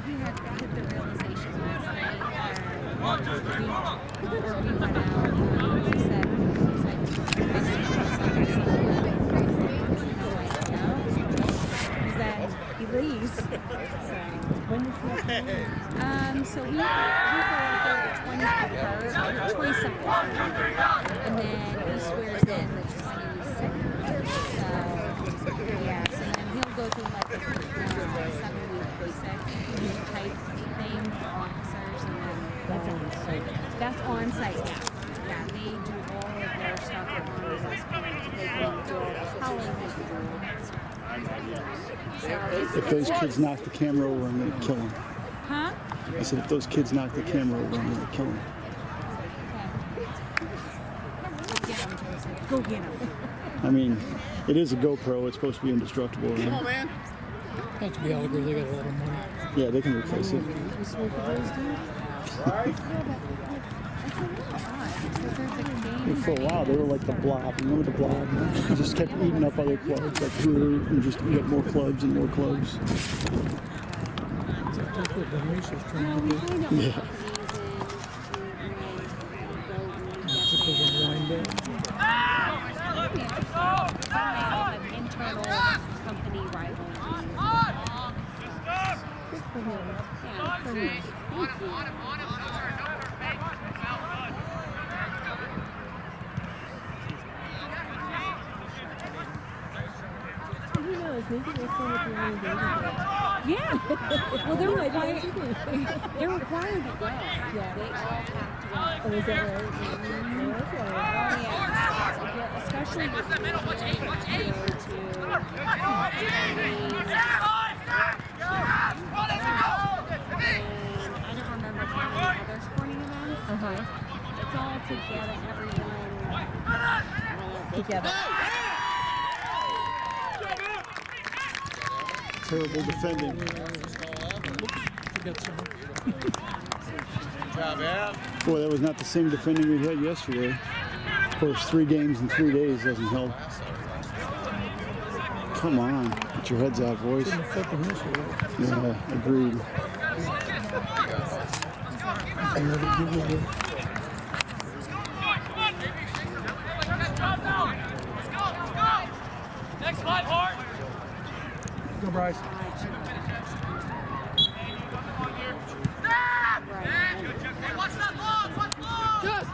he had hit the realization last night before we went out. He said the message was on his because then he leaves. So when does he so we go out there the 22nd, and then he swears in the 26th. So yeah, so then he'll go through like a 7-week basic type thing for officers, and then that's on site. That's on site, yeah. Yeah, they do all of their stuff on the West Coast. They can do all the howling, they can do all that stuff. So if those kids knock the camera over, I'm going to kill them. Huh? I said, if those kids knock the camera over, I'm going to kill them. Go get them. I mean, it is a GoPro. It's supposed to be indestructible. Right? Come on, man. That's to be all good. They got a lot of money. Yeah, they can replace it. For a while, they were like the Blob. Remember the Blob? They just kept eating up other clubs, like grew and just eat up more clubs and more clubs. That's what Denisha's trying to do. Yeah. Internal company rivalry. Good for him. Yeah, for me. Thank you. Who knows? Maybe we'll see what the only baby does. Yeah. Well, they're required. They're required to go. Yeah. They all have to go. Oh, is that right? Okay. Oh, yeah. Especially with the middle. Watch eight. Watch eight. I don't remember how many other sporting events. It's all together. Everyone together. Terrible defending. Boy, that was not the same defending we had yesterday. Of course, 3 games in 3 days doesn't help. Come on, get your heads out, boys. Yeah, agreed. Next 5 hard. Go, Bryce. Watch that long. Watch long. Yes.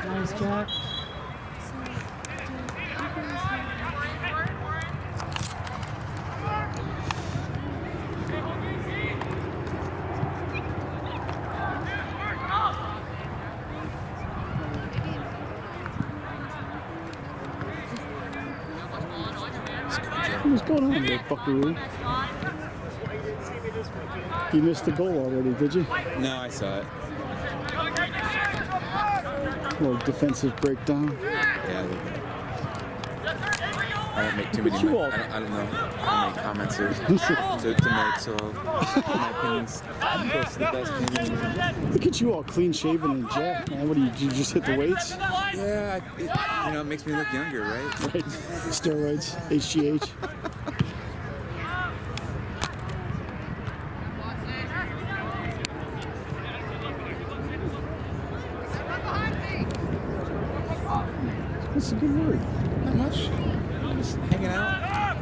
Nice, Jack. What's going on there, buckaroo? You missed the goal already, did you? No, I saw it. A little defensive breakdown. Yeah. I won't make too many. I don't know how many comments there to make, so my opinions. Of course, the best opinion. Look at you all clean shaven and jacked, man. What do you just hit the weights? Yeah, it makes me look younger, right? Right. Steroids, HGH. That's a good word. Not much. Just hanging out.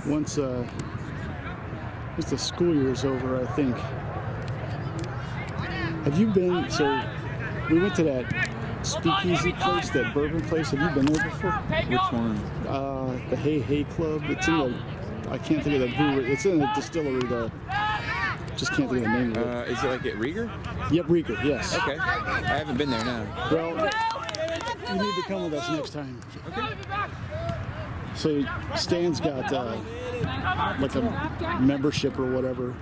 Once the school year is over, I think. Have you been? So we went to that speakeasy place, that bourbon place. Have you been there before? Which one? The Hey Club. It's in the. I can't think of the brewery. It's in the distillery. Just can't think of the name of it. Is it like at Rieger? Yep, Rieger. Yes. Okay. I haven't been there now. Well, you need to come with us next time. Okay. So Stan's got like a membership or whatever.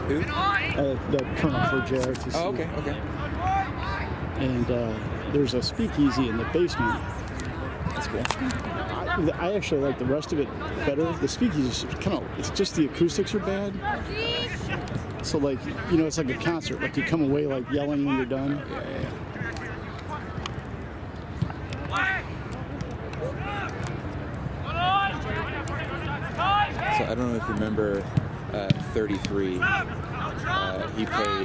Who? The colonel for JRTC. Oh, okay. And there's a speakeasy in the basement. That's cool. I actually like the rest of it better. The speakeasy is it's just the acoustics are bad. So like, it's like a concert. Like you come away like yelling when you're done. Yeah. So I don't know if you remember 33.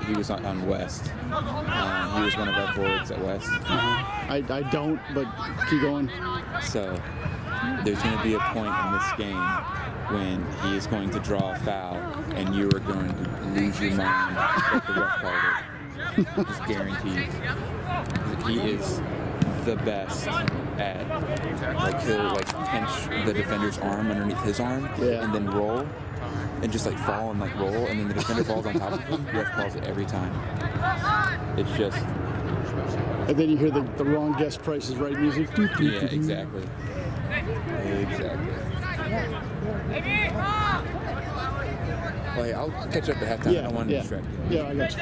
He was on West. He was one of our forwards at West. I don't, but keep going. So there's going to be a point in this game when he is going to draw a foul and you are going to lose your mind at the ref called it. Just guaranteed. He is the best at he'll pinch the defender's arm underneath his arm and then roll and just fall and roll, and then the defender falls on top of him. Ref calls it every time. It's just. And then you hear the wrong guest Price is Right music. Yeah, exactly. Well, yeah, I'll catch up at halftime. I don't want to distract you. Yeah, I got you.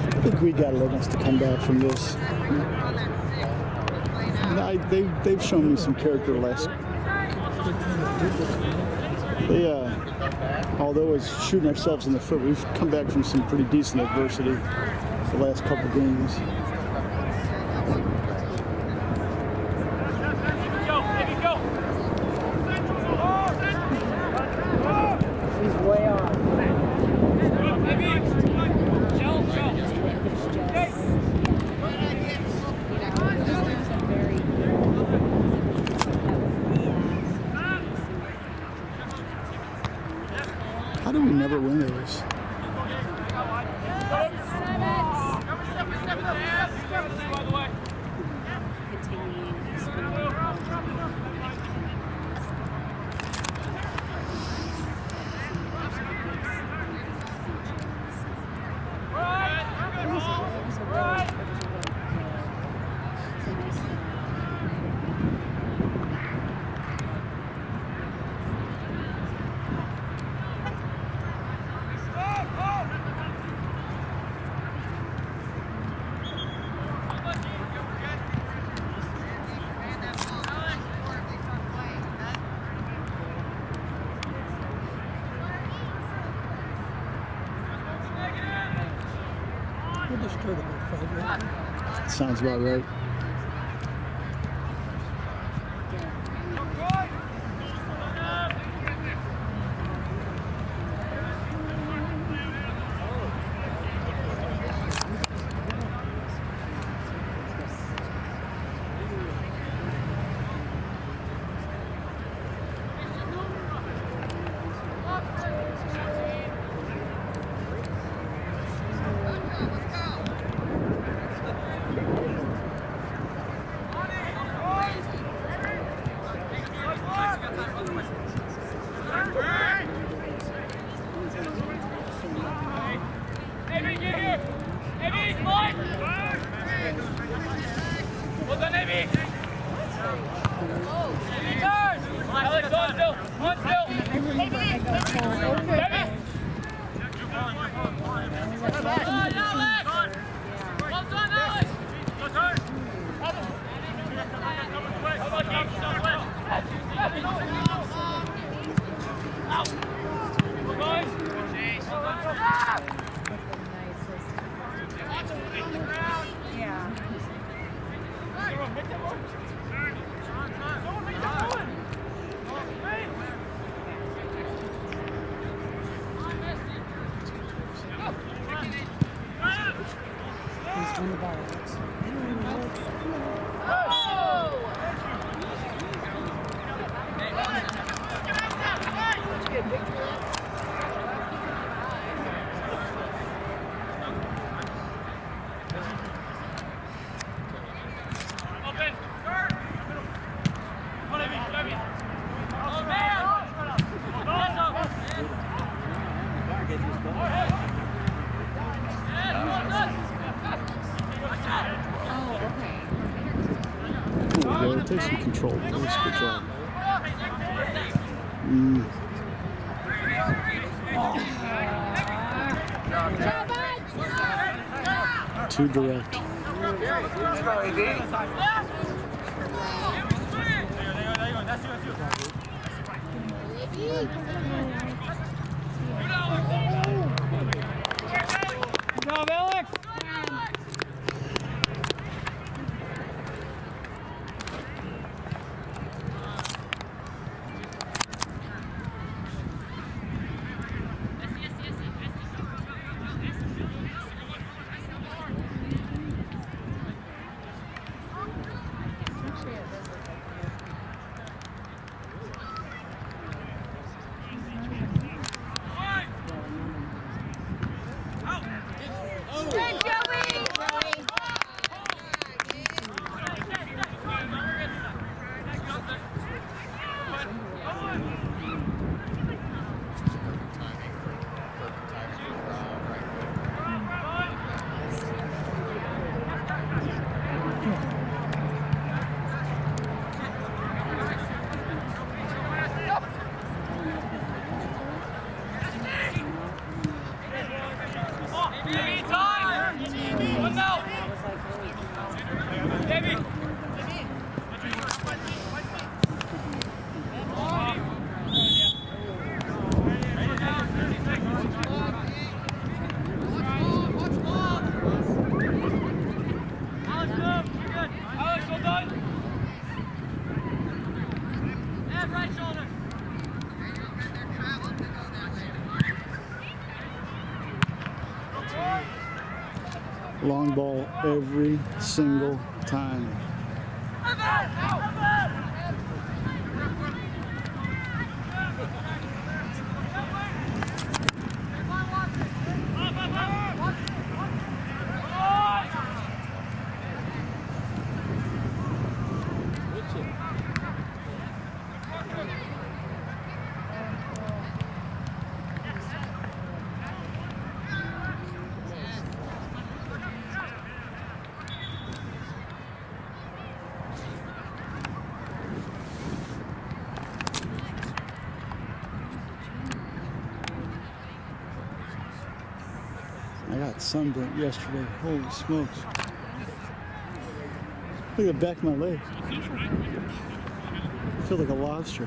I think we got enough to come back from this. They've shown me some character less. Although it's shooting ourselves in the foot, we've come back from some pretty decent adversity the last couple games. How do we never win those? Sounds about right. Oh, okay. There we go. Take some control. That's a good job. Too direct. Good job, Alex! Long ball every single time. I got sunburnt yesterday. Holy smokes. Look at the back of my leg. I feel like a lobster.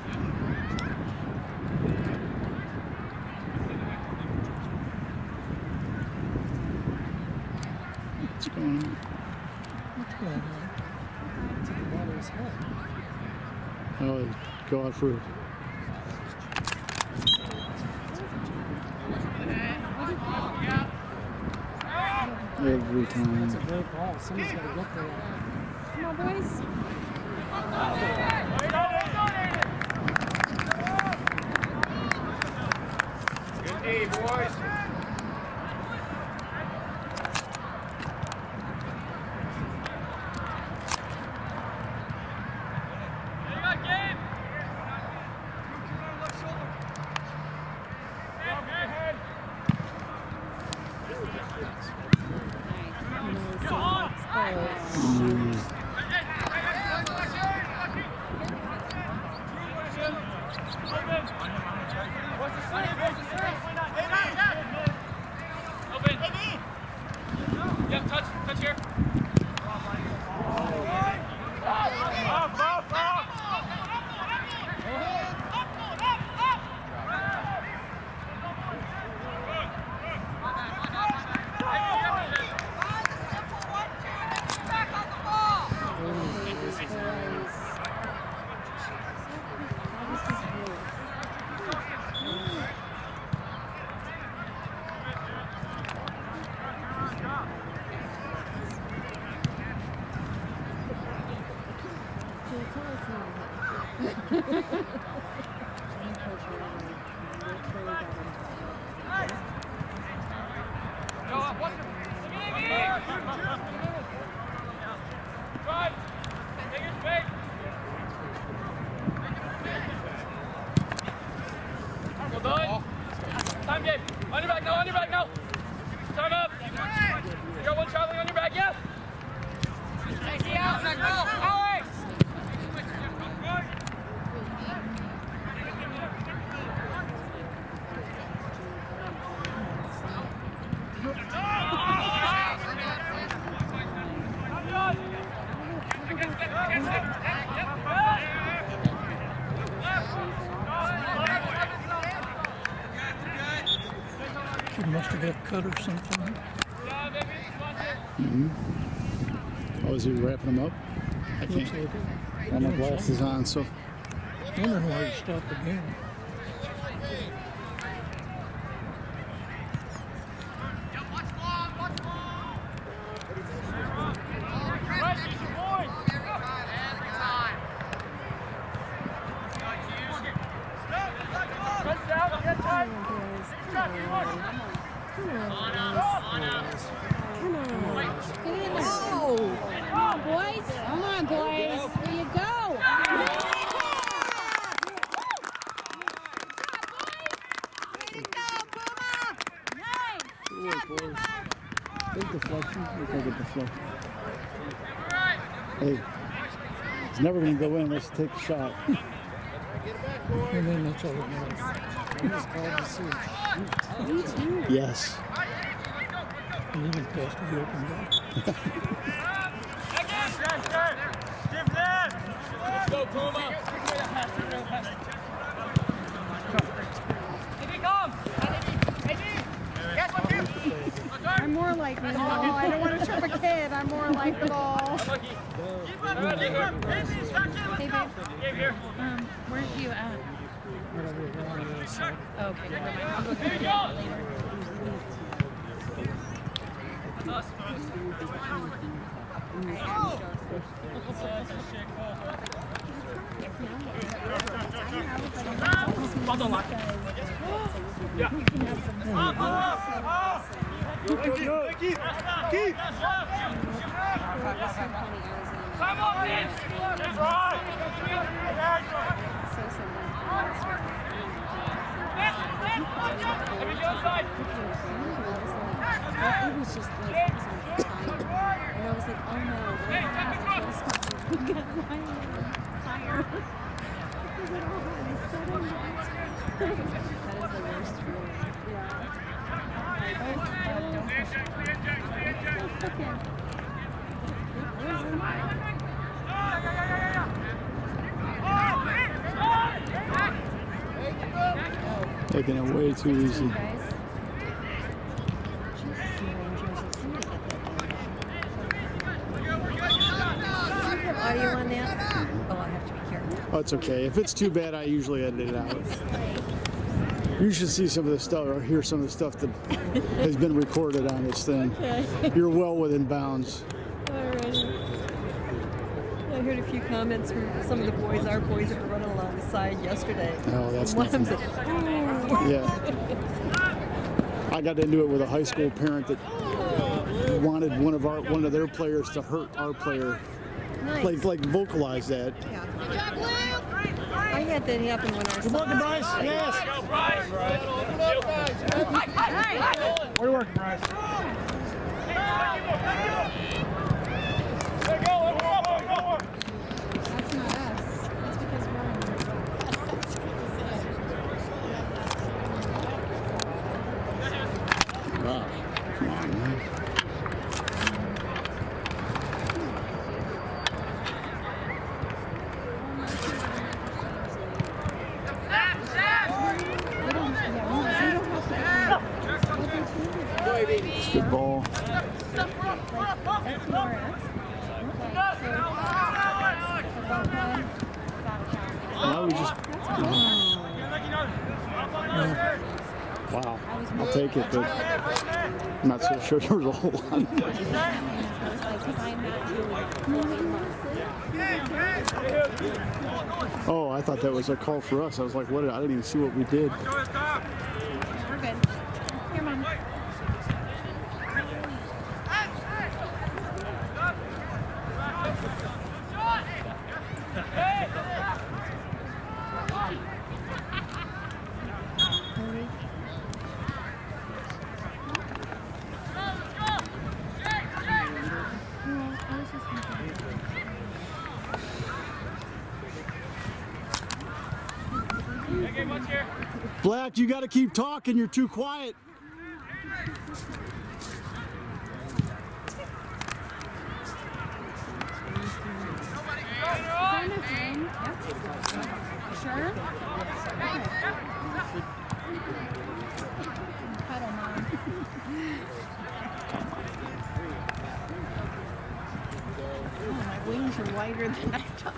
What's going on? What's going on? It's the water's head. Oh, go out for every That's time. a great ball. Somebody's got to get there. Come on, boys. Good D, boys. Yep, touch here. Time game. On your back, no, on your back, no. Time up. You got one traveling on your back, yeah? Stay out, go. Alex. She must have got cut or something. Oh, is he wrapping them up? I Looks can't. like it. I have my glasses on, so. Wondering why he stopped the game. Big deflection. Look like a deflection. Hey, it's never going to go in unless you take a shot. And then that's all it matters. Yes. And even past the open goal. Let's go, Puma. Come. I'm more like the ball. I don't want to trip a kid. I'm more like the ball. Hey, babe. Where are you at? Okay, never mind. I'll go through it later. It was just like, it was on fire. And I was like, oh no, what happened? We got tired. Because it all happened suddenly. That is the worst feeling. Taking it way too easy. Audio on that? Oh, I have to be careful. Oh, it's okay. If it's too bad, I usually edit it out. You should see some of the stuff or hear some of the stuff that has been recorded on this thing. You're well within bounds. I heard a few comments from some of the boys, our boys that were running along the side yesterday. Oh, that's One of them nothing. said, "Ooh." Yeah. I got into it with a high school parent that wanted one of their players to hurt our player. Nice. Like vocalize that. I had that happen when our Good working, Bryce. Yes. Where you working, Bryce? That's not us. That's because we're Gosh. Come on, man. It's good ball. Now we just. Wow. I'll take it, but I'm not so sure there was a whole lot. Oh, I thought that was a call for us. I was like, what? I didn't even see what we did. We're good. Here, Mom. Black, you got to keep talking. You're too quiet. Sure? Cuddle, Mom. Oh, my wings are wider than I thought.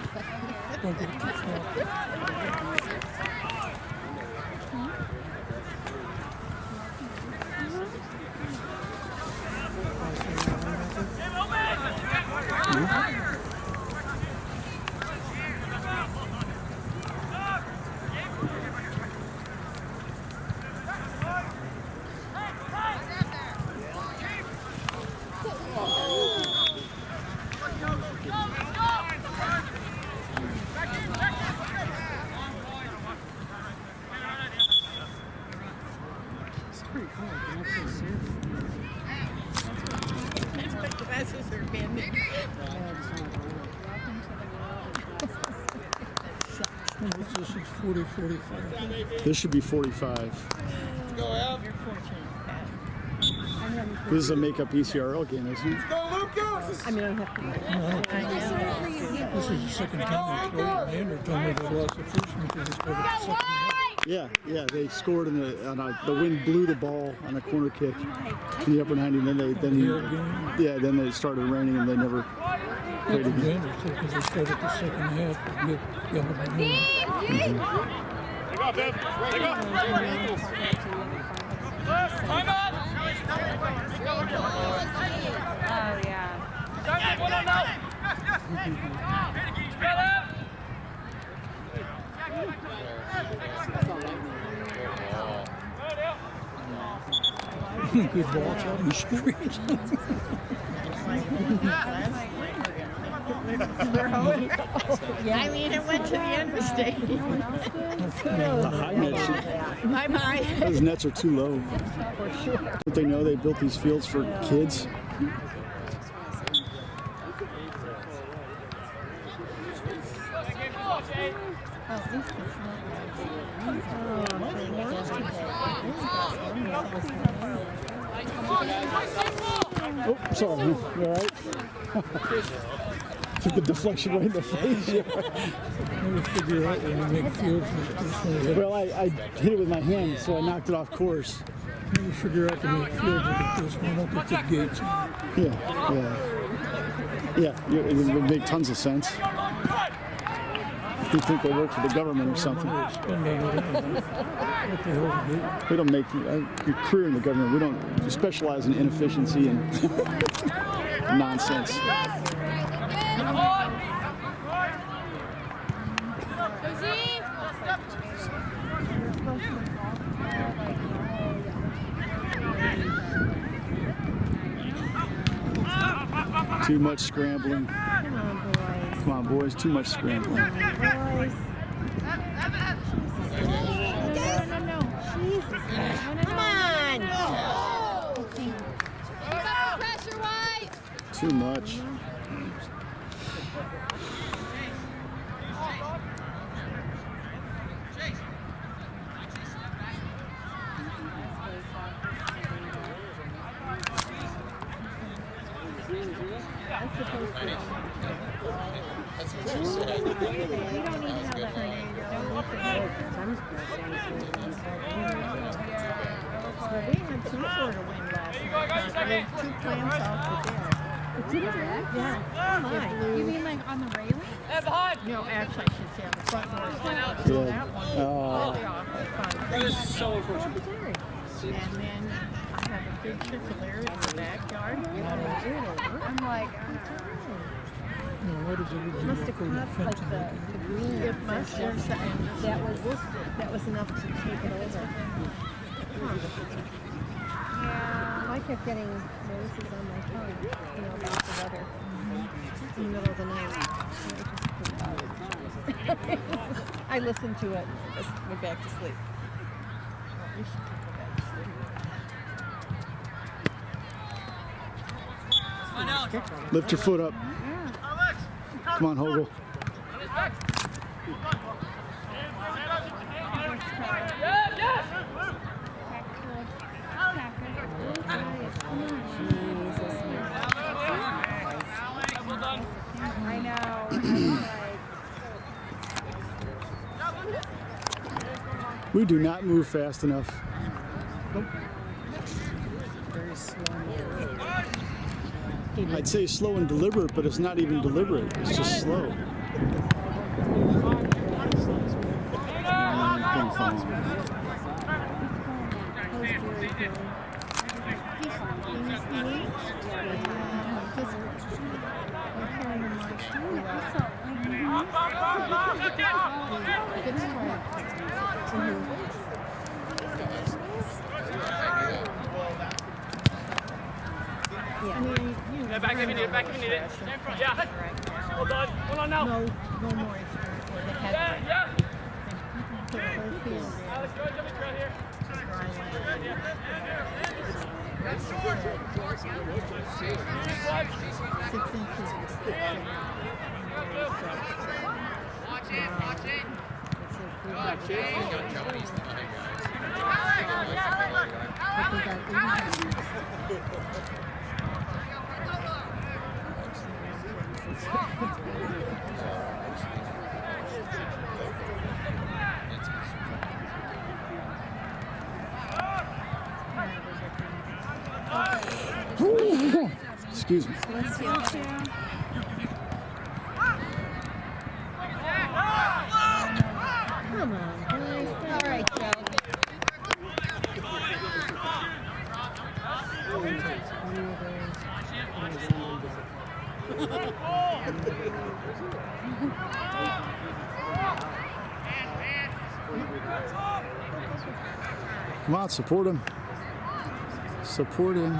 Glasses are bending. This is 40, 45. This should be 45. You're fortunate, Pat. This is a make-up ECRL game, isn't it? Go, Lucas! I mean, I don't have to. This is the second time they played. Leander told me they lost the first one because they scored the second half. Yeah, they scored in the wind blew the ball on a corner kick in the upper 90, and then it started raining, and they never played again. Leander said because they started the second half, they yelled at me. Take off, Ev. Take off. Time up! Oh, yeah. Time up, one on now! Spread out! Good ball, Charlie. Yeah, I mean, it went to the end of the stadium. The high nets, Bye-bye. those nets are too low. Don't they know they built these fields for kids? Oh, sorry. You all right? Took the deflection right in the face. Never figure out when you make fields with this one. Well, I hit it with my hand, so I knocked it off course. Never figure out to make fields with this one. I don't get the gates. Yeah, it would make tons of sense. You think they work for the government or something. We don't make a career in the government. We specialize in inefficiency and nonsense. Too much scrambling. Come on, boys. Too much scrambling. Come on! Pressure, White! Too much. You mean like on the railing? No, actually, I should say on the front door. Yeah. Oh. That is so unfortunate. And then I have a picture for Larry in the backyard. I'm like, What is it? must have cut like the green. It must have. That was enough to take it over. Yeah, I kept getting notices on my phone, about the weather in the middle of the night. I listened to it. Just went back to sleep. You should go back to sleep. Lift your foot up. Come on, Hogel. Yes, yes! We do not move fast enough. Very slow. I'd say slow and deliberate, but it's not even deliberate. It's just slow. Ping pong. Yeah, back if you need it, back if you need it. Yeah. Well done. Hold on now. No more. Yeah, yeah. Alex, go ahead, right here. Watch it, watch it. Excuse me. Come on, boys. All right, Joe. Come on, support him. Support him.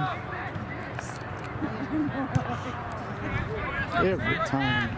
Every time.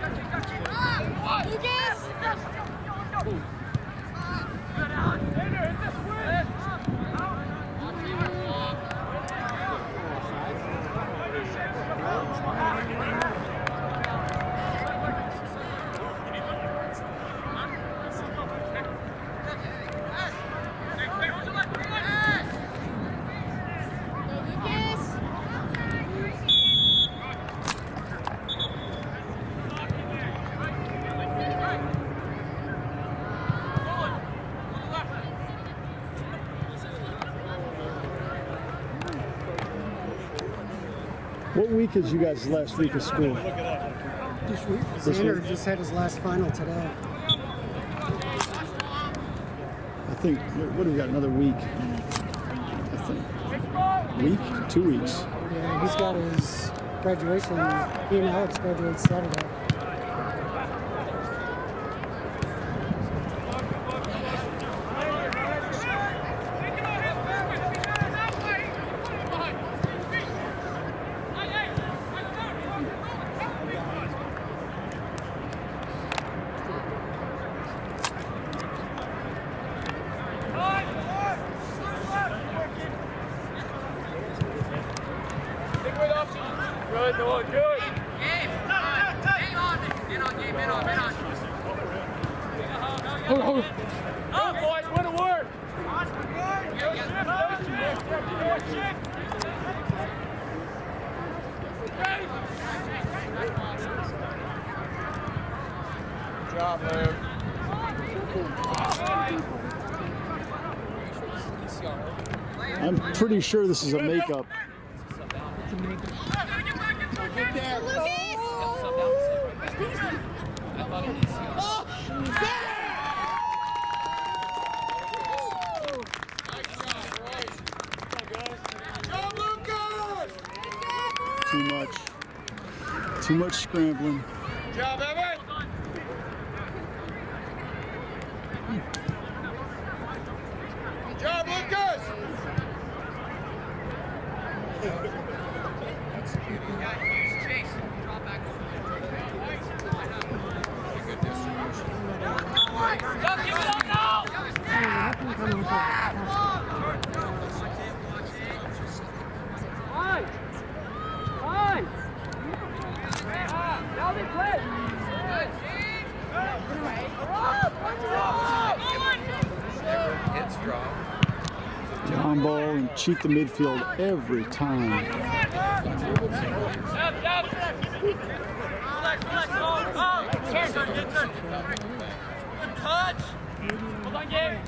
What week is you guys' last week of school? This week? Xander just had his last final today. I think, what do we got, another week? I think. Week? 2 weeks. Yeah, he's got his graduation. He and Alex graduate Saturday. Good, Noah, good. Oh, boys, what a word. Good job, Luke. I'm pretty sure this is a makeup. Too much scrambling. Good job, Evan. Good job, Lucas. Chase, drop back. Go, keep it up now. Fine. Fine. Now they play. Down ball and cheat the midfield every time. Relax. Good touch. Ball's on game.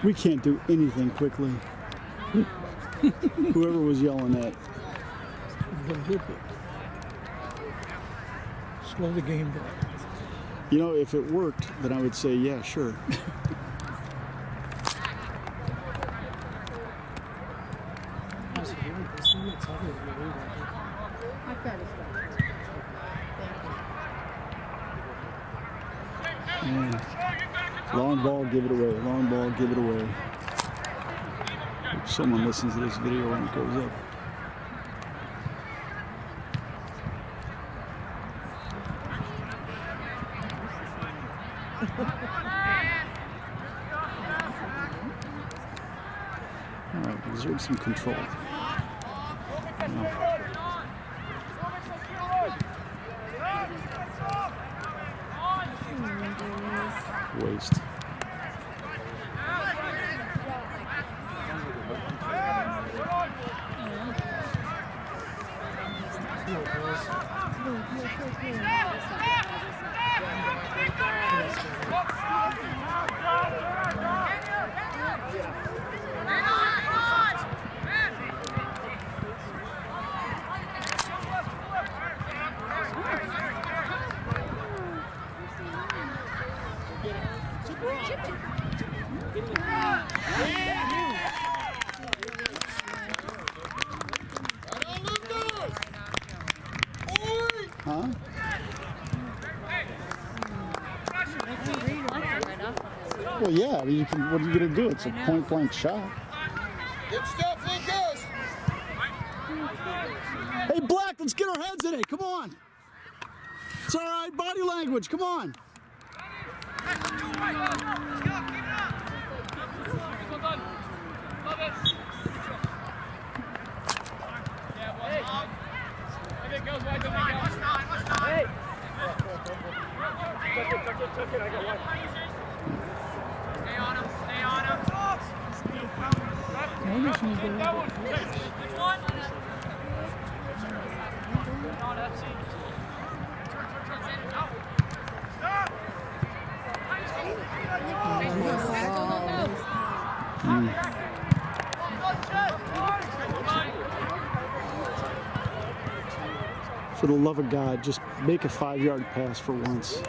We can't do anything quickly. Whoever was yelling at. Slow the game down. You know, if it worked, then I would say, yeah, sure. I've got to stop. Man. Long ball, give it away. Long ball, give it away. Hope someone listens to this video when it goes up. All right, exert some control. No. Waste. Huh? Well, yeah. I mean, you can. What are you gonna do? It's a point-blank shot. Good stuff, Lucas. Hey, Black, let's get our heads in it. Come on. It's all right. Body language. Come on. Hey! Tuck it, I got one. Stay on him, stay on him. That one. Which one? For the love of God, just make a 5-yard pass for once.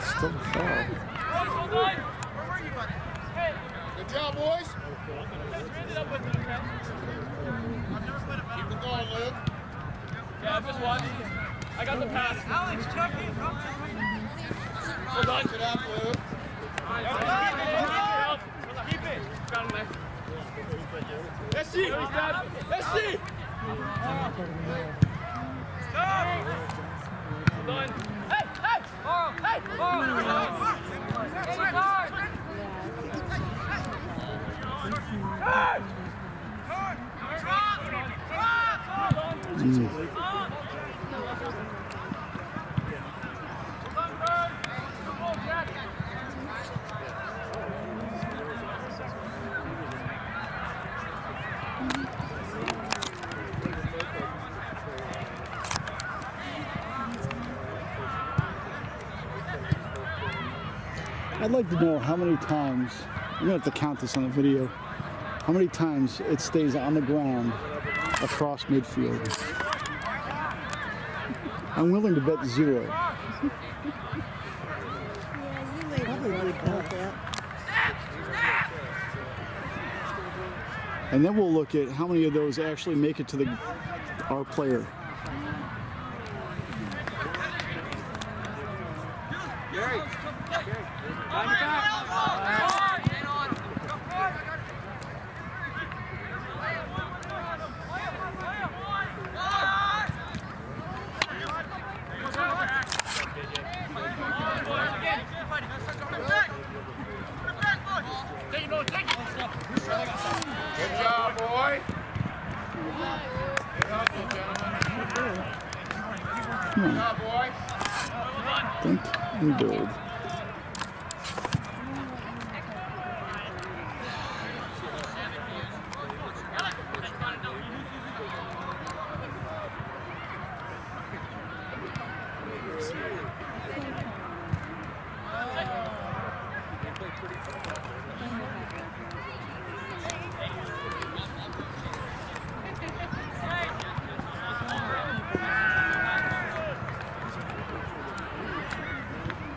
Still foul. Good job, boys. Keep it going, Luke. Yeah, just one. I got the pass. Alex, chuck it. Hold on. Sit up, Luke. Keep it. Got him there. Yes, see. I'd like to know how many times, I'm going to have to count this on the video, how many times it stays on the ground across midfield. I'm willing to bet 0. And then we'll look at how many of those actually make it to our player. Good job, boy. Good hustle, gentlemen. Good job, boy. Think and build.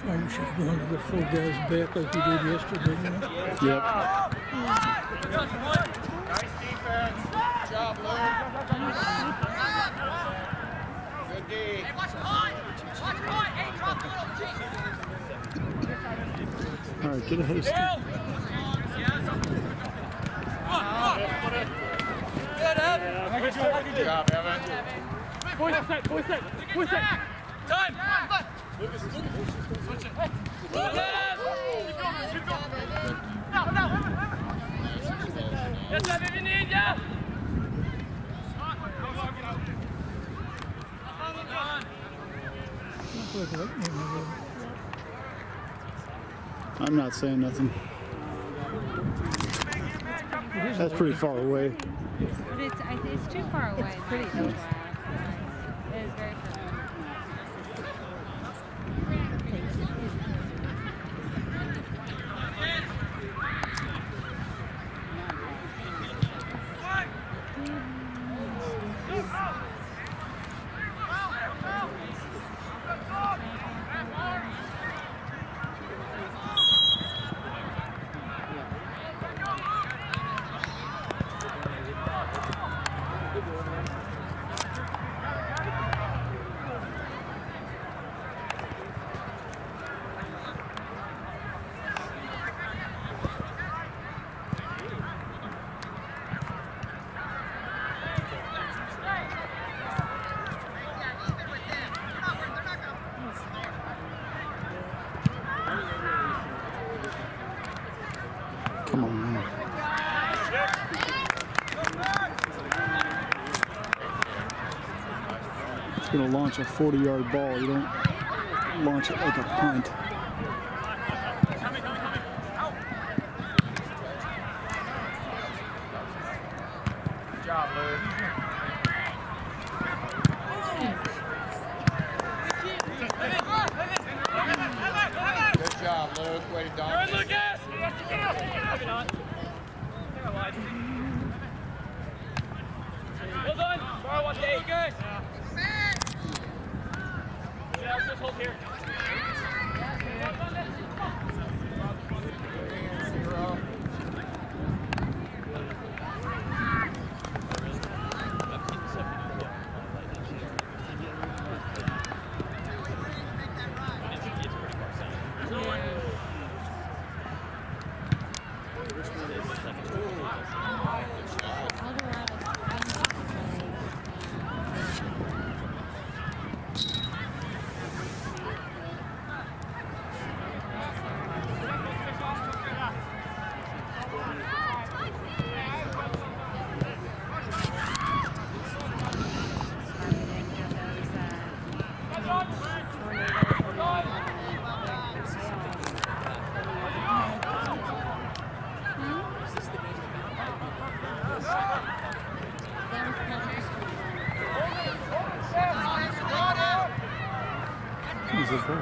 You should go into the 4 guys back like you did yesterday. You know? Yep. Nice defense. Good job, Luke. Good D. Hey, watch point! Watch point! Hey, drop a little. All right, get ahead of Steve. Good, Evan. Good job, Evan. Boy set. Time! Lucas. Switch it. Lucas! Keep going. No. Yes, Evan, if you need, yeah! I'm not saying nothing. That's pretty far away. But it's too far away. It's pretty close. It is very far. Come on, man. It's going to launch a 40-yard ball. You don't launch it like a punt. Good job, Luke. Good job, Luke. Way to dominate. Lucas! Maybe not. Well done. Sorry, watch eight. Good. Yeah, just hold here. He's a goal.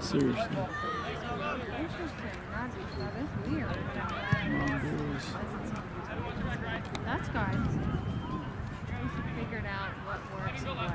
Seriously. That's weird. That's good. We figured out what works and what.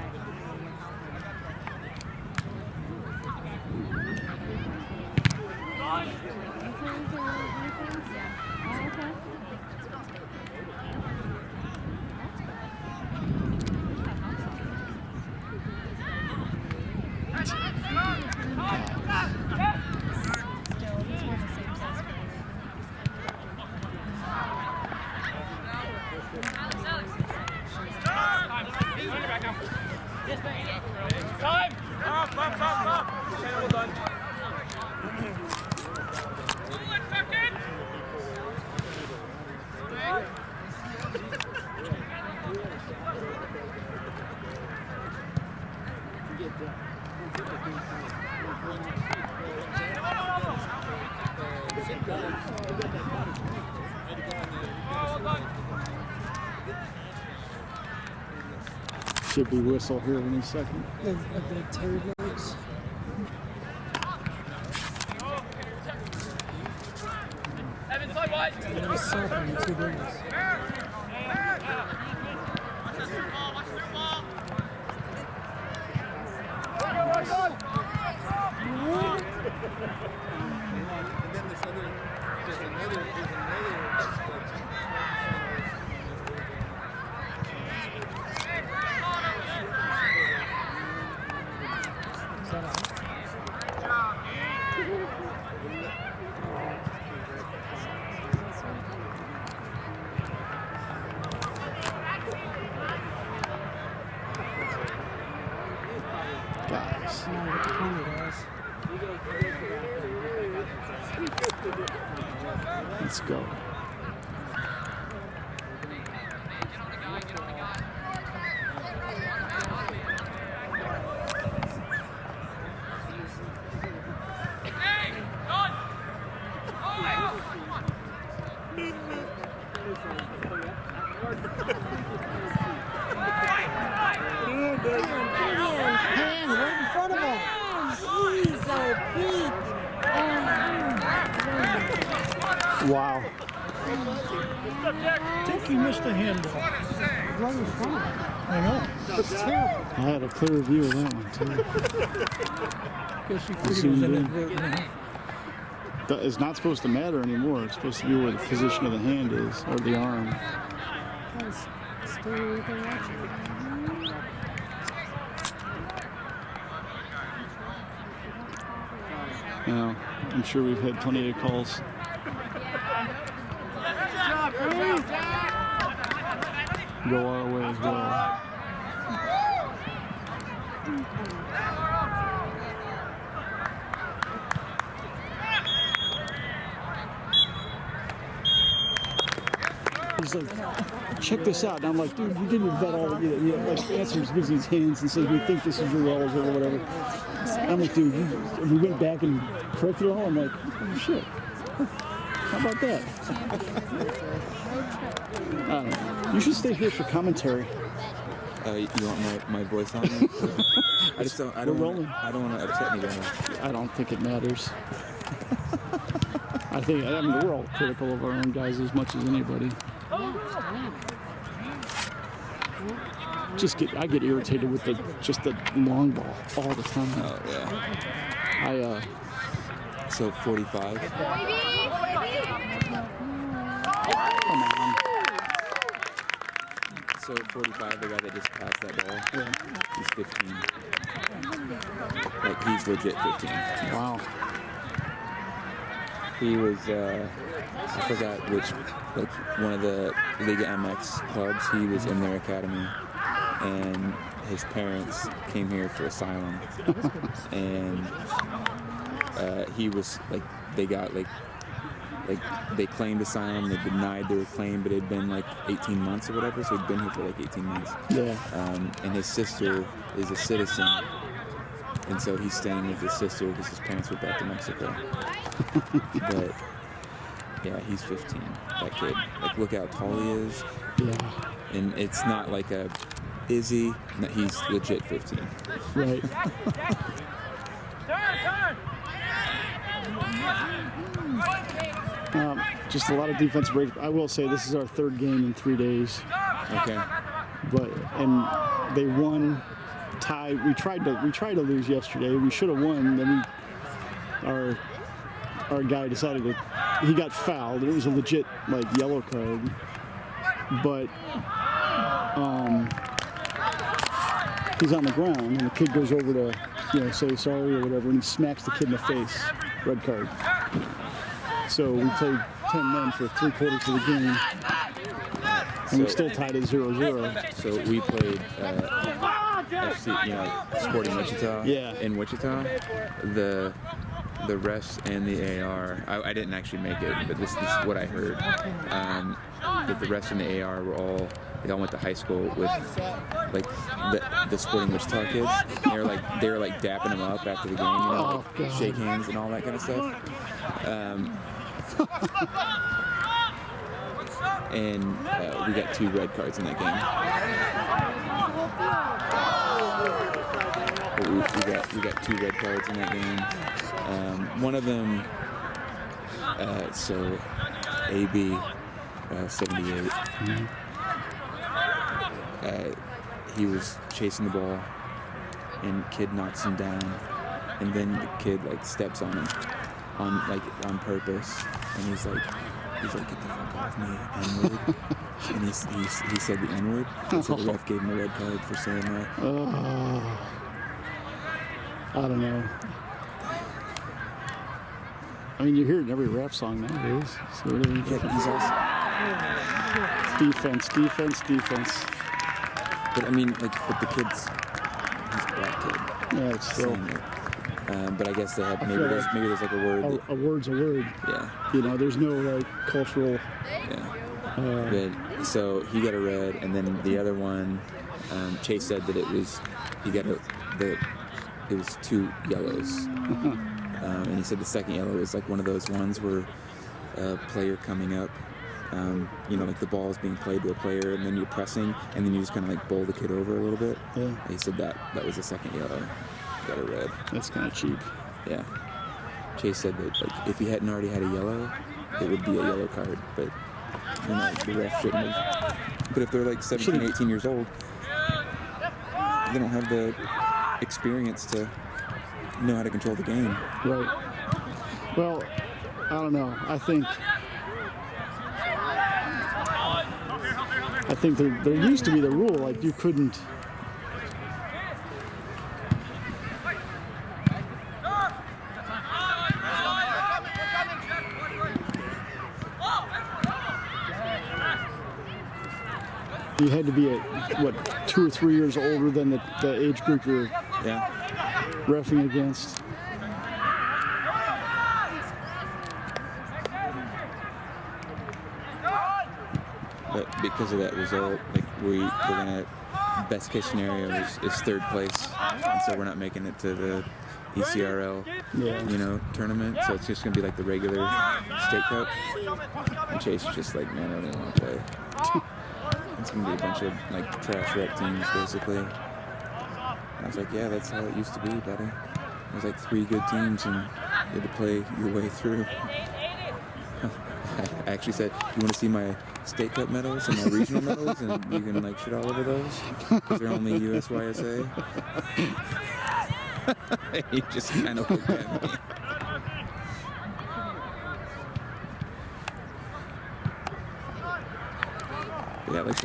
Should be whistle here any second. The turd lights. Evan, side wide. Yeah, it's something, 2 days. Guys. No, what the 20 does. Let's go. Hand right in front of him. Jeez, oh, Pete. Wow. I think he missed a handball. Right in front of him. I know. That's terrible. I had a clear view of that one, too. Guess he figured it was inadvertent. That is not supposed to matter anymore. It's supposed to be where the position of the hand is, or the arm. Guys, stay right there watching. Now, I'm sure we've had plenty of calls. Go our way as well. He's like, check this out. And I'm like, dude, you didn't vet all, like, answers, gives these hands and says, we think this is your L's or whatever. And I'm like, dude, we went back and corrected it all. I'm like, oh, shit. How about that? I don't know. You should stay here for commentary. You want my voice on there? I don't want to upset anybody. I don't think it matters. I mean, we're all critical of our own guys as much as anybody. I get irritated with just the long ball all the time. Oh yeah. So 45. Come on. So 45, the guy that just passed that ball. Yeah. He's 15. Like he's legit 15. Wow. He was, I forgot which, like one of the Liga MX clubs. He was in their academy, and his parents came here for asylum, and he was like, they got like they claimed asylum, they denied their claim, but it had been like 18 months or whatever, so he'd been here for like 18 months. Yeah. And his sister is a citizen, and so he's staying with his sister because his parents went back to Mexico. But yeah, he's 15, that kid. Like, look how tall he is. Yeah. And it's not like a Izzy, no, he's legit 15. Right. Just a lot of defensive breaks. I will say this is our third game in 3 days. Okay. And they won, tied. We tried to lose yesterday. We should have won. Then our guy decided he got fouled. It was a legit like yellow card. But he's on the ground, and the kid goes over to say sorry or whatever, and he smacks the kid in the face. Red card. So we played 10 men for 3/4 of the game, and we still tied at 0-0. So we played FC, Sporting Wichita. Yeah. In Wichita, the refs and the AR. I didn't actually make it, but this is what I heard. That the refs and the AR they all went to high school with like the Sporting Wichita kids. They were like dapping them up after the game, shake hands and all that kind of stuff. And we got 2 red cards in that game. We got 2 red cards in that game. One of them, so AB 78. He was chasing the ball, and kid knocks him down, and then the kid like steps on him, on purpose, and he's like, get the fuck off me, N-word. And he said the N-word, so the ref gave him a red card for saying that. I don't know. I mean, you hear it in every rap song nowadays. So He's also defense. But I mean, but the kid's, he's a black kid. Yeah, it's still. But I guess they had maybe there's like a word. A word's a word. Yeah. You know, there's no like cultural. Yeah. But, so he got a red, and then the other one, Chase said that it was it was 2 yellows, and he said the second yellow was like one of those ones where a player coming up, you know, like the ball is being played to a player, and then you're pressing, and then you just kind of like bowl the kid over a little bit. Yeah. And he said that was the second yellow. Got a red. That's kind of cheap. Yeah. Chase said that like if he hadn't already had a yellow, it would be a yellow card, but you know, the ref shouldn't have. But if they're like 17, 18 years old, they don't have the experience to know how to control the game. Right. Well, I don't know. I think there used to be the rule like you couldn't. You had to be what 2 or 3 years older than the age group you're reffing against. But because of that result, like we're gonna best case scenario is 3rd place, and so we're not making it to the ECRL, you know, tournament. So it's just gonna be like the regular state cup. And Chase is just like, man, I don't even want to play. It's gonna be a bunch of like trash rep teams, basically. And I was like, yeah, that's how it used to be, buddy. There's like 3 good teams, and you had to play your way through. I actually said, you want to see my state cup medals and my regional medals, and you can like shit all over those because they're only USYSA. He just kind of looked at me. Yeah, like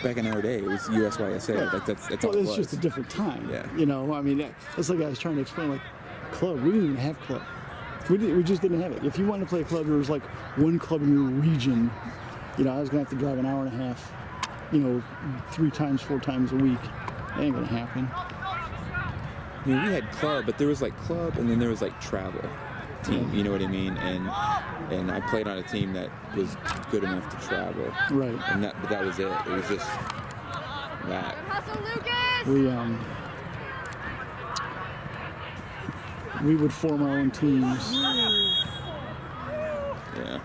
back in our day, it was USYSA. Right. Like that's well, all it it's was. just a different time. Yeah. You know, I mean, that's like I was trying to explain. Like, club, we didn't even have club. We just didn't have it. If you wanted to play a club, there was like one club in your region. You know, I was gonna have to drive an hour and a half. You know, 3 times, 4 times a week. That ain't gonna happen. I mean, we had club, but there was like club, and then there was like travel team. You know what I mean? And I played on a team that was good enough to travel. Right. And but that was it. It was just that. We would form our own teams. Yeah.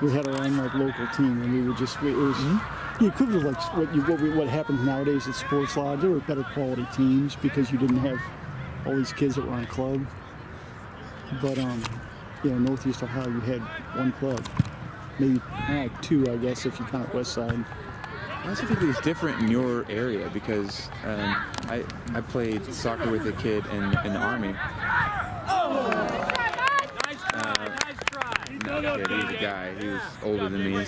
We had our own like local team, and we would just it was the equivalent of like what happens nowadays at sports lodge. There were better quality teams because you didn't have all these kids that were on club. But you know, Northeast Ohio, you had 1 club, maybe 2, I guess, if you count West Side. I also think it was different in your area because I played soccer with a kid in the Army. He was a guy. He was older than me.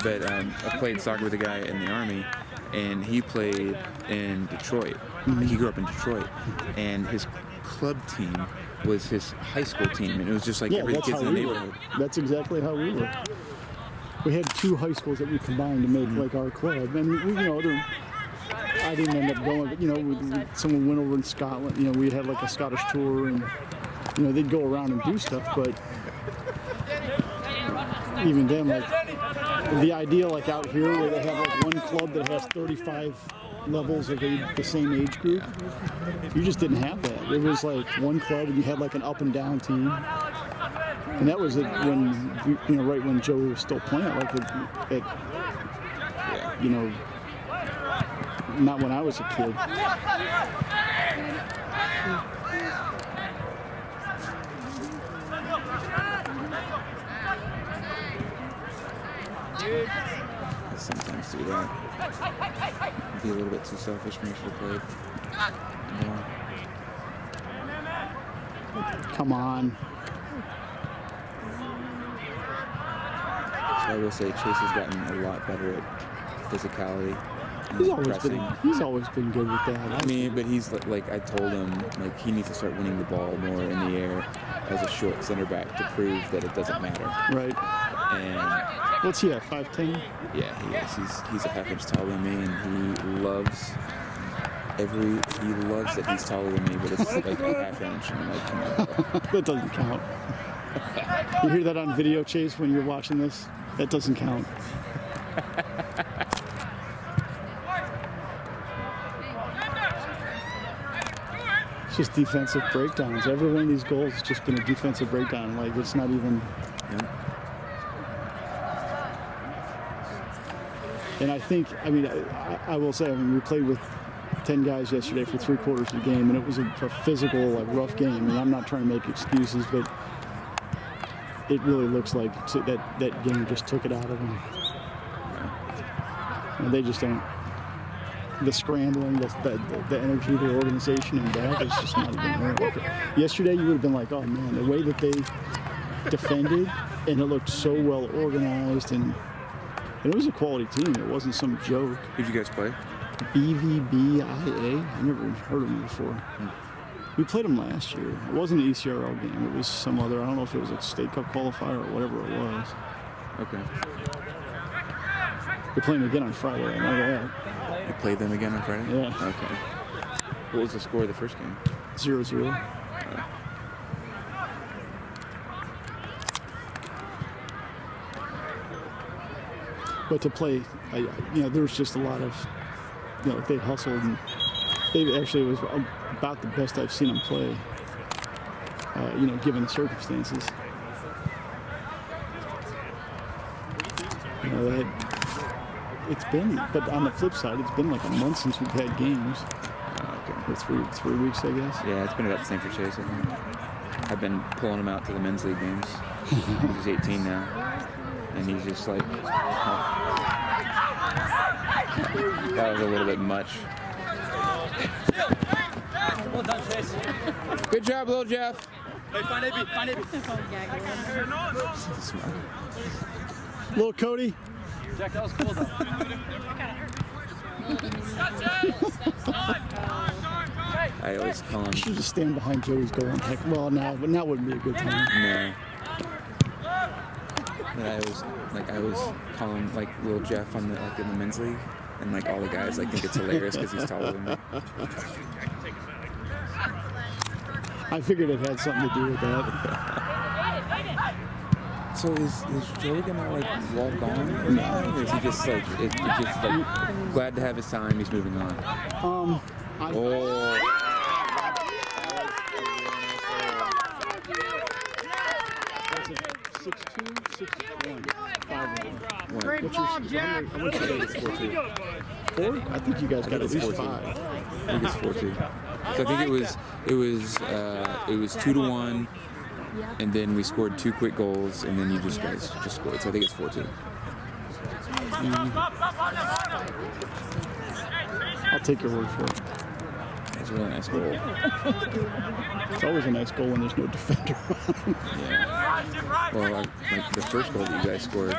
But I played soccer with a guy in the Army, and he played in Detroit. He grew up in Detroit, and his club team was his high school team, and it was just like every kid in the neighborhood. That's exactly how we were. We had 2 high schools that we combined to make like our club, and we, you know, I didn't end up going, but you know, someone went over in Scotland. You know, we had like a Scottish tour, and you know, they'd go around and do stuff, but even then, like the idea, like out here where they have like 1 club that has 35 levels of the same age group, you just didn't have that. It was like 1 club, and you had like an up and down team. And that was it when, you know, right when Joe was still playing, like you know, not when I was a kid. I sometimes do that. Be a little bit too selfish. Maybe should have played more. Come on. So I will say Chase has gotten a lot better at physicality. He's always been good with that. I mean, but he's like I told him, like he needs to start winning the ball more in the air as a short center back to prove that it doesn't matter. Right. And what's he at, 5'10"? Yeah, he is. He's a half inch taller than me, and he loves he loves that he's taller than me, but it's like a half inch. And I'm like, come on. That doesn't count. You hear that on video, Chase, when you're watching this? That doesn't count. It's just defensive breakdowns. Every one of these goals has just been a defensive breakdown. Like, it's not even... Yeah. And I think, I mean, I will say, I mean, we played with 10 guys yesterday for 3/4 of the game, and it was a physical, like, rough game. And I'm not trying to make excuses, but it really looks like that game just took it out of them. And they just don't. The scrambling, the energy, the organization, and that is just not even there. Yesterday, you would have been like, oh man, the way that they defended, and it looked so well organized, and it was a quality team. It wasn't some joke. Who'd you guys play? BVBIA. I never heard of them before. We played them last year. It wasn't an ECRL game. It was some other, I don't know if it was a State Cup qualifier or whatever it was. Okay. We're playing again on Friday. I know that. You played them again on Friday? Yeah. Okay. What was the score of the first game? 0-0. But to play, there was just a lot of, they hustled, and they actually was about the best I've seen them play, given the circumstances. It's been, but on the flip side, it's been like a month since we've had games. Okay. Or 3 weeks, I guess. Yeah, it's been about the same for Chase, I think. I've been pulling him out to the men's league games. He's 18 now. And he's just like, that was a little bit much. Well done, Chase. Good job, little Jeff. Hey, find AB, find AB. Little Cody. Jack, that was cool, though. I always call him. You should just stand behind Joey's goal and heck. Well, now wouldn't be a good time. No. But I always call him like little Jeff on in the men's league, and like all the guys think it's hilarious because he's taller than me. I figured it had something to do with that. So is Joey gonna walk on, or is he just glad to have his time? He's moving on. That's a 6-2, 6-1, 5-1. Great ball, Jack. I want you to it's 4-2. 4? I think you guys got at least 5. I think it's 4-2. So I think it was 2-1, and then we scored 2 quick goals, and then you guys just scored. So I think it's 4-2. I'll take your word for it. It's a really nice goal. It's always a nice goal when there's no defender. Yeah. Well, the first goal that you guys scored,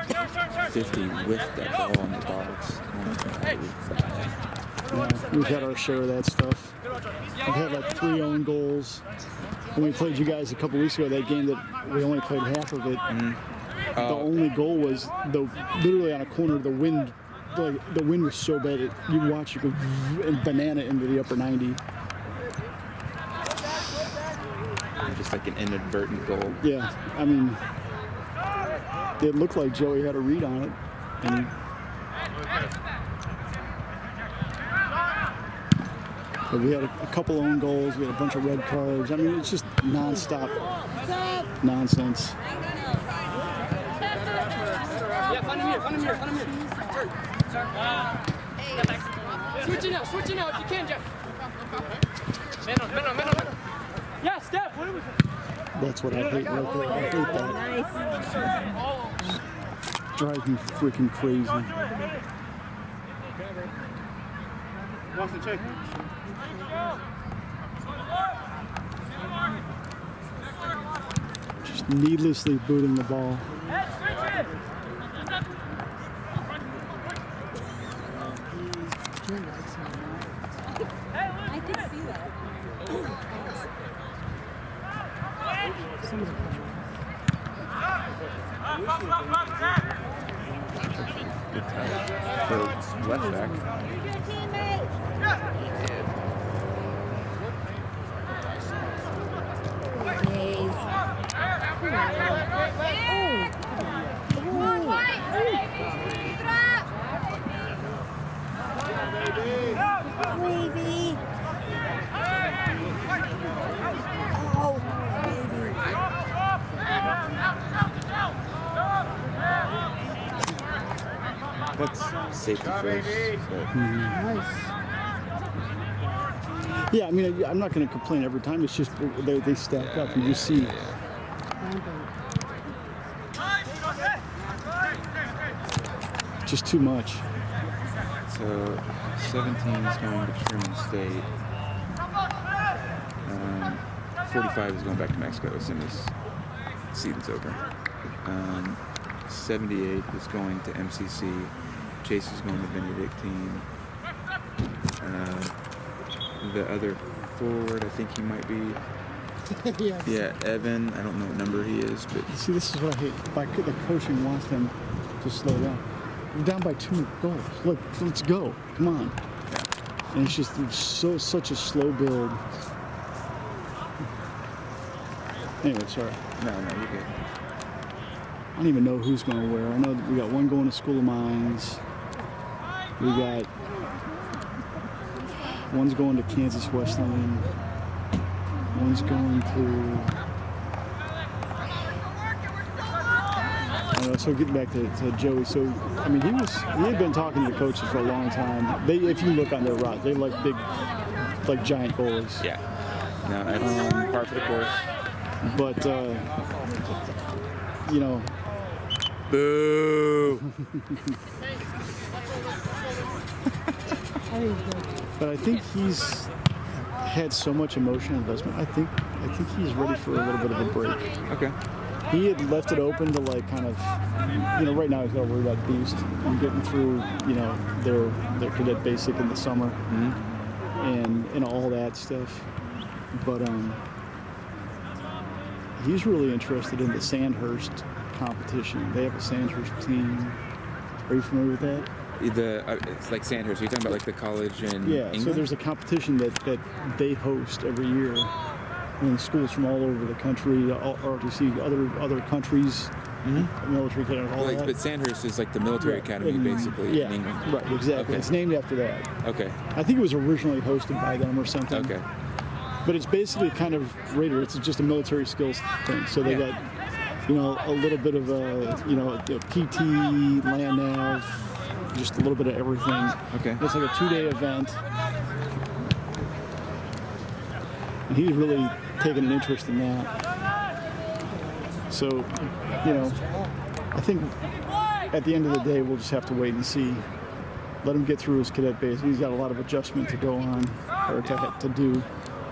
50 with that ball on the box. Yeah, we've had our share of that stuff. We've had 3 own goals. When we played you guys a couple weeks ago, that game that we only played half of it, the only goal was literally on a corner. The wind was so bad you watch it go banana into the upper 90. Just like an inadvertent goal. Yeah, I mean, it looked like Joey had a read on it, and but we had a couple own goals. We had a bunch of red cards. I mean, it's just nonstop nonsense. Yeah, find him here. Switch it now if you can, Jeff. Man on. Yeah, Steph. That's what I hate right there. I hate that. Drives me freaking crazy. Just needlessly booting the ball. I could see that. For left back. That's safety first. But Nice. Yeah, I mean, I'm not going to complain every time. It's just they stack up. You just see. Just too much. so 17 is going to Truman State. 45 is going back to Mexico as soon as the season's over. 78 is going to MCC. Chase is going to Benedictine. The other forward, I think he might be. Yes. Yeah, Evan. I don't know what number he is, but See, this is what I hate. The coaching wants them to slow down. We're down by 2 goals. Look, let's go. Come on. And it's just such a slow build. Anyway, sorry. no, you're good. I don't even know who's going to wear. I know that we got one going to School of Mines. We got one's going to Kansas Wesleyan. One's going to. I don't know. So getting back to Joey. So I mean, he had been talking to the coaches for a long time. If you look on their route, they like big, like giant goalies. Yeah. No, that's par for the course. But you know. Boo! But I think he's had so much emotional investment. I think he's ready for a little bit of a break. Okay. He had left it open to like kind of, right now he's got to worry about Beast and getting through, their cadet basic in the summer and all that stuff. But he's really interested in the Sandhurst competition. They have a Sandhurst team. Are you familiar with that? It's like Sandhurst. You're talking about like the college in England? So there's a competition that they host every year. When schools from all over the country, ROTC, other countries, military academy, all that. But Sandhurst is like the military academy, basically, in England. Right, exactly. Okay. It's named after that. Okay. I think it was originally hosted by them or something. Okay. But it's basically kind of Raider. It's just a military skills thing. So they got, a little bit of PT, land nav, just a little bit of everything. Okay. It's like a 2-day event. And he's really taken an interest in that. So, I think at the end of the day, we'll just have to wait and see. Let him get through his cadet base. He's got a lot of adjustment to go on, or to do.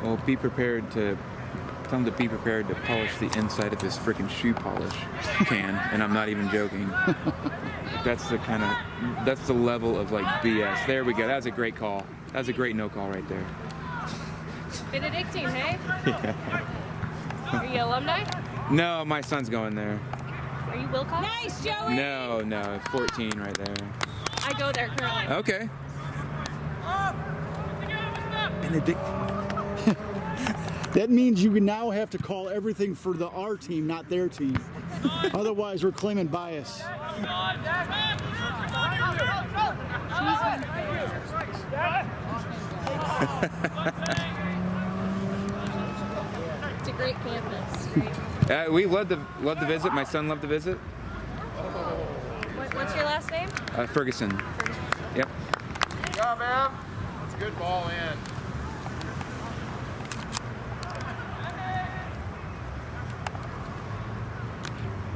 Well, tell him to be prepared to polish the inside of his freaking shoe polish can, and I'm not even joking. That's the level of like BS. There we go. That was a great call. That was a great no call right there. Benedictine, hey? Yeah. Are you alumni? No, my son's going there. Are you Wilcox? Nice, Joey! No, 14 right there. I go there currently. Okay. Benedict. That means you now have to call everything for our team, not their team. Otherwise, we're claiming bias. It's a great campus. We loved the visit. My son loved the visit. What's your last name? Ferguson. Yep. Good job, man. That's a good ball in.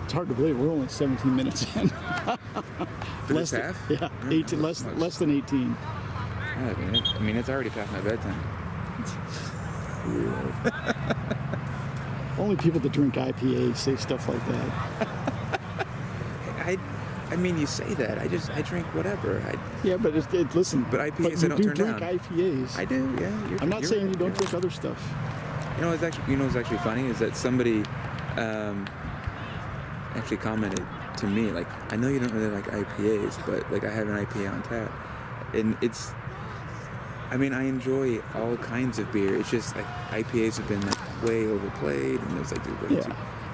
It's hard to believe we're only 17 minutes in. For this half? Yeah, 18, less than 18. I mean, it's already past my bedtime. Only people that drink IPA say stuff like that. I mean, you say that. I drink whatever. Yeah, but listen. But IPAs I don't turn down. You do drink IPAs. I do. Yeah. I'm not saying you don't drink other stuff. What's actually funny is that somebody actually commented to me, like, I know you don't really like IPAs, but like I have an IPA on tap, and I enjoy all kinds of beer. It's just like IPAs have been like way overplayed, and there's like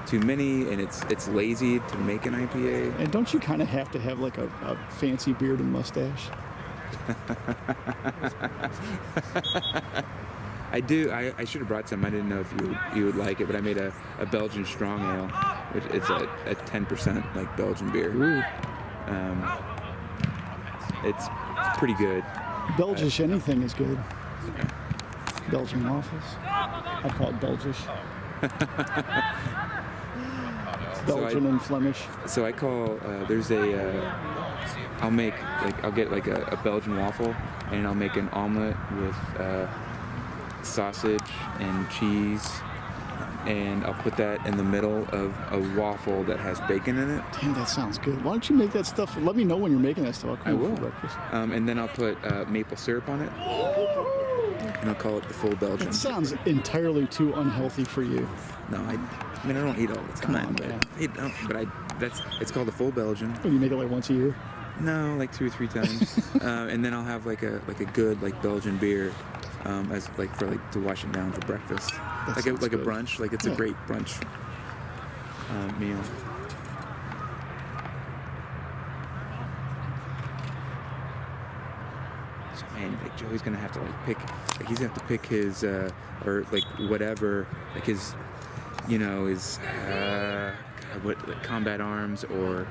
too many, and it's lazy to make an IPA. And don't you kind of have to have like a fancy beard and mustache? I do. I should have brought some. I didn't know if you would like it, but I made a Belgian strong ale, which it's a 10% like Belgian beer. It's pretty good. Belgish anything is good. Belgian waffles. I call it Belgish. Belgian and Flemish. So I call, I'll get like a Belgian waffle, and I'll make an omelet with sausage and cheese, and I'll put that in the middle of a waffle that has bacon in it. Damn, that sounds good. Why don't you make that stuff? Let me know when you're making that stuff. I will. For breakfast. And then I'll put maple syrup on it, and I'll call it the full Belgian. It sounds entirely too unhealthy for you. No, I mean I don't eat all the time, it's called the full Belgian. You make it like once a year? No, like 2 or 3 times. And then I'll have like a good like Belgian beer, as like to wash it down for breakfast. Like a brunch. Like it's a great brunch meal. So man, like Joey's gonna have to like pick. Like he's gonna have to pick his or like whatever, like his, his like combat arms or.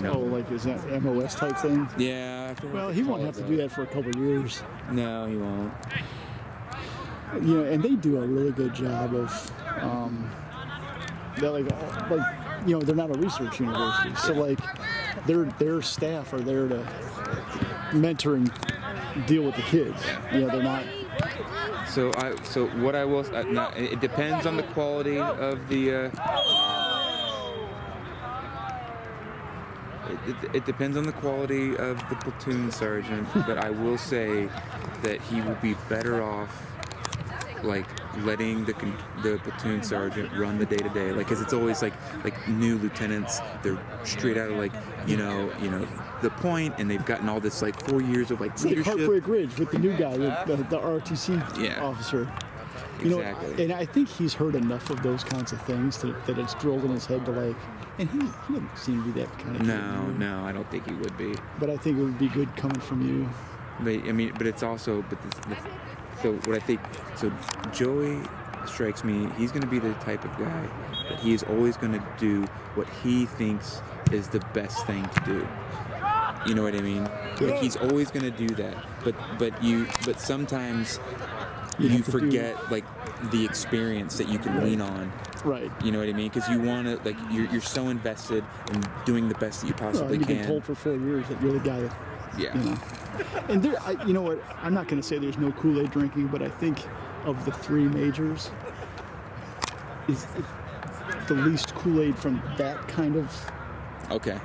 Oh, like is that MOS type thing? Yeah. Well, he won't have to do that for a couple of years. No, he won't. And they do a really good job of, they're they're not a research university, so like their staff are there to mentor and deal with the kids. They're not. So what I will, it depends on the quality of the. It depends on the quality of the platoon sergeant, but I will say that he will be better off, like letting the platoon sergeant run the day-to-day, like, because it's always like new lieutenants. They're straight out of the point, and they've gotten all this like 4 years of like leadership. Heartbreak Ridge with the new guy, the ROTC officer. Exactly. And I think he's heard enough of those kinds of things that it's drilled in his head to like. And he doesn't seem to be that kind of kid. No, I don't think he would be. But I think it would be good coming from you. But it's also, so what I think, so Joey strikes me, he's going to be the type of guy that he's always going to do what he thinks is the best thing to do. You know what I mean? Like he's always going to do that. But sometimes you forget like the experience that you can lean on. Right. You know what I mean? Because you want to, like, you're so invested in doing the best that you possibly can. You've been told for 4 years that you're the guy that, yeah. And you know what? I'm not going to say there's no Kool-Aid drinking, but I think of the 3 majors, is the least Kool-Aid from that kind of. Okay.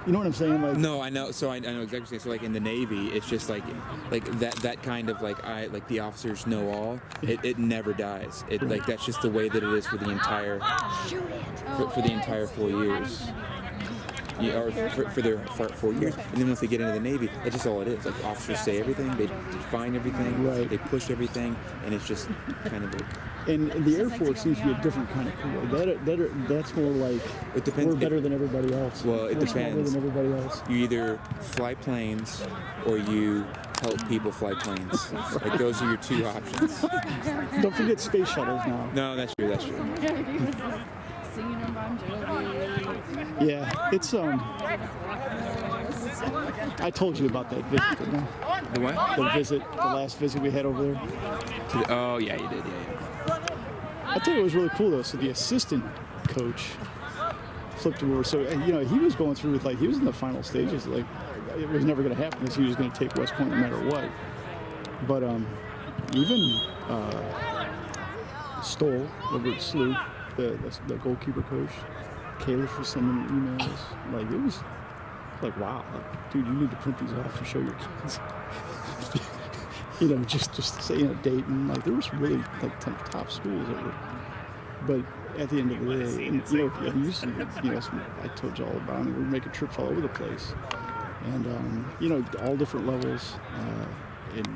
You know what I'm saying? Like. No, I know. So I know exactly what you're saying. So like in the Navy, it's just like that kind of like the officers know all. It never dies. Like that's just the way that it is for the entire for the entire 4 years. Or for their 4 years, and then once they get into the Navy, that's just all it is. Like officers say everything, they define everything, right. They push everything, and it's just kind of. And the Air Force seems to be a different kind of Kool-Aid. That's more like it depends. We're better than everybody else. Well, it depends. Than everybody else. You either fly planes or you help people fly planes. Like those are your 2 options. Don't forget space shuttles now. No, that's true. That's true. Yeah, it's I told you about that visit, didn't I? The what? The last visit we had over there. Oh yeah, you did. Yeah. I tell you, it was really cool though. So the assistant coach flipped him over. So he was going through with he was in the final stages. Like it was never going to happen because he was going to take West Point no matter what. But even Stoll over at SLU, the goalkeeper coach, Kalish was sending emails. Like it was like, wow, dude, you need to print these off and show your kids. Just say Dayton. Like there was really like top schools that were. But at the end of the day, he used to, I told you all about it. We were making trips all over the place, and all different levels. And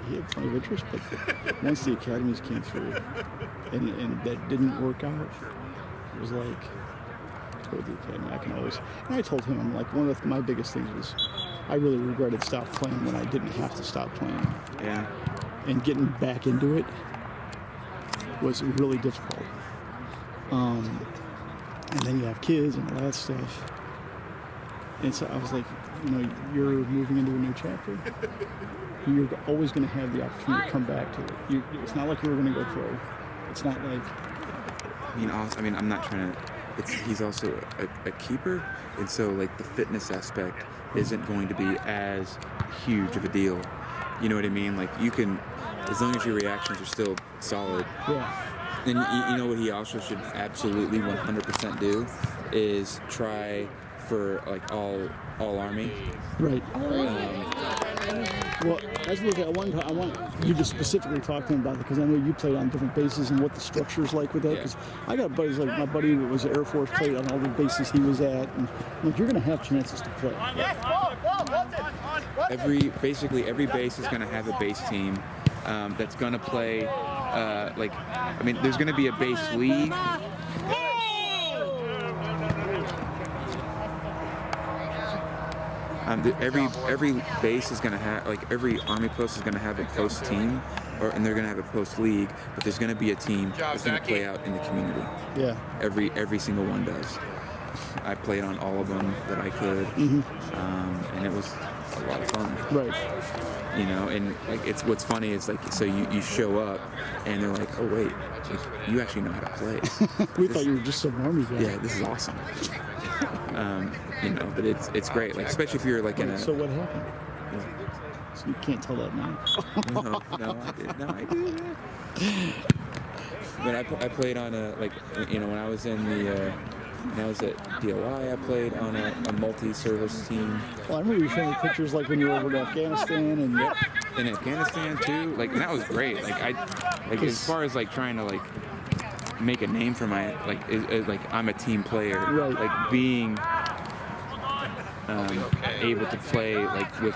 he had plenty of interest, but once the academies came through, and that didn't work out, it was like, toward the academy, I can always. And I told him, I'm like, one of my biggest things was, I really regretted stopping playing when I didn't have to stop playing. Yeah. And getting back into it was really difficult. And then you have kids and all that stuff. And so I was like, you're moving into a new chapter. You're always going to have the opportunity to come back to it. It's not like you were going to go pro. It's not like... I'm not trying to... He's also a keeper, and so like the fitness aspect isn't going to be as huge of a deal. You know what I mean? Like you can, as long as your reactions are still solid. Yeah. And you know what he also should absolutely 100% do is try for like all Army. Right. Well, as we look at, I want you to specifically talk to him about it because I know you played on different bases and what the structure is like with that. Because I got buddies like my buddy who was Air Force, played on all the bases he was at, and like you're going to have chances to play. Basically every base is going to have a base team that's going to play. There's going to be a base league. Every base is going to have, like every Army post is going to have a post team, and they're going to have a post league, but there's going to be a team that's going to play out in the community. Yeah. Every single one does. I played on all of them that I could, and it was a lot of fun. Right. And like what's funny is like, so you show up, and they're like, oh wait, like, you actually know how to play. We thought you were just some Army guy. Yeah, this is awesome. But it's great, like especially if you're like in a. So what happened? So you can't tell that now. No, I did. But I played on when I was in the. When I was at DOI, I played on a multi-service team. Well, I remember you showing me pictures like when you were over in Afghanistan and. Yep. In Afghanistan too, and that was great. As far as like trying to like make a name for my I'm a team player. Right. Like being able to play like with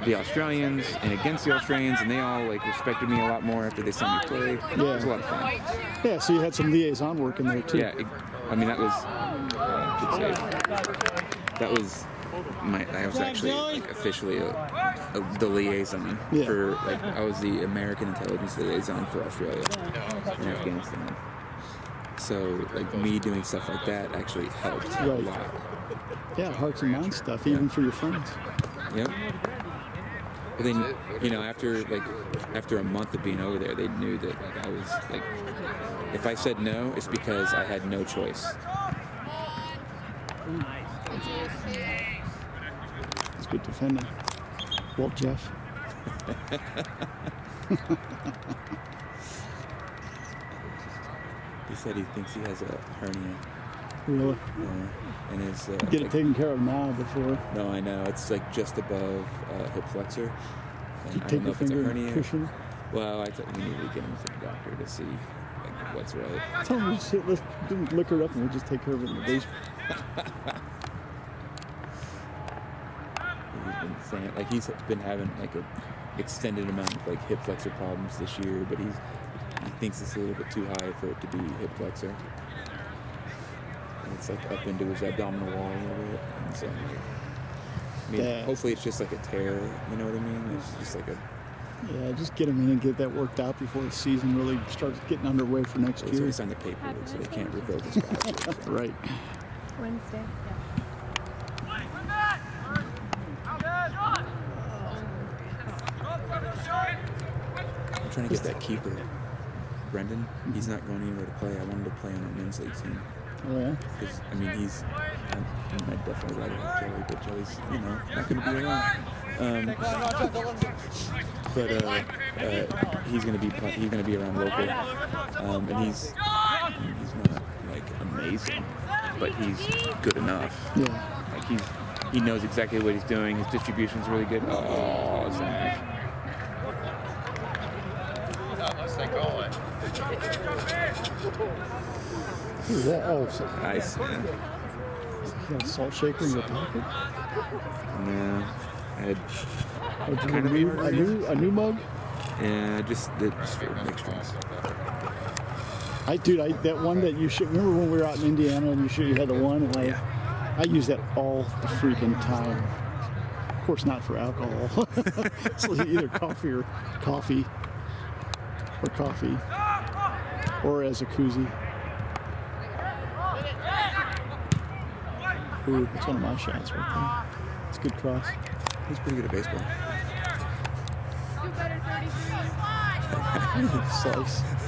the Australians and against the Australians, and they all like respected me a lot more after they saw me play. Yeah. It was a lot of fun. Yeah, so you had some liaison work in there too. Yeah, that was I was actually like officially the liaison for I was the American intelligence liaison for Australia and Afghanistan. So like me doing stuff like that actually helped a lot. Yeah, hearts and minds stuff, even for your friends. Yep. But then, after a month of being over there, they knew that I was if I said no, it's because I had no choice. It's good defending. Well, Jeff. He said he thinks he has a hernia. Really? Yeah. And his get it taken care of now before. No, I know. It's like just above hip flexor. And you I take don't know your if it's a finger hernia. and cushion? Well, we need to get him to the doctor to see what's right. Tell him let's lick her up and we'll just take care of it in the basement. He's been having like a extended amount of like hip flexor problems this year, but he thinks it's a little bit too high for it to be hip flexor. And it's like up into his abdominal wall a little bit. And so, hopefully it's just like a tear, you know what I mean? It's just like a... Yeah, just get him in and get that worked out before the season really starts getting underway for next year. It's on the paperwork, so they can't revoke his scholarship. Right. Wednesday. I'm trying to get that keeper, Brendan. He's not going anywhere to play. I wanted to play on our men's league team. Oh, yeah? Because, I'd definitely rather have Joey, but Joey's, not going to be around. He's going to be around local, and he's not like amazing, but he's good enough. Yeah. Like he knows exactly what he's doing. His distribution's really good. Oh, Zach. Who's that? Oh, so Nice. you got a salt shaker in your pocket? No, I had kind of a new mug. Yeah, just for mixed drinks. That one that you should remember when we were out in Indiana and you had the one and I use that all the freaking time. Of course, not for alcohol. It's either coffee or as a koozie. Ooh, that's one of my shots right there. It's a good cross. He's pretty good at baseball. Do better, 33. Slice.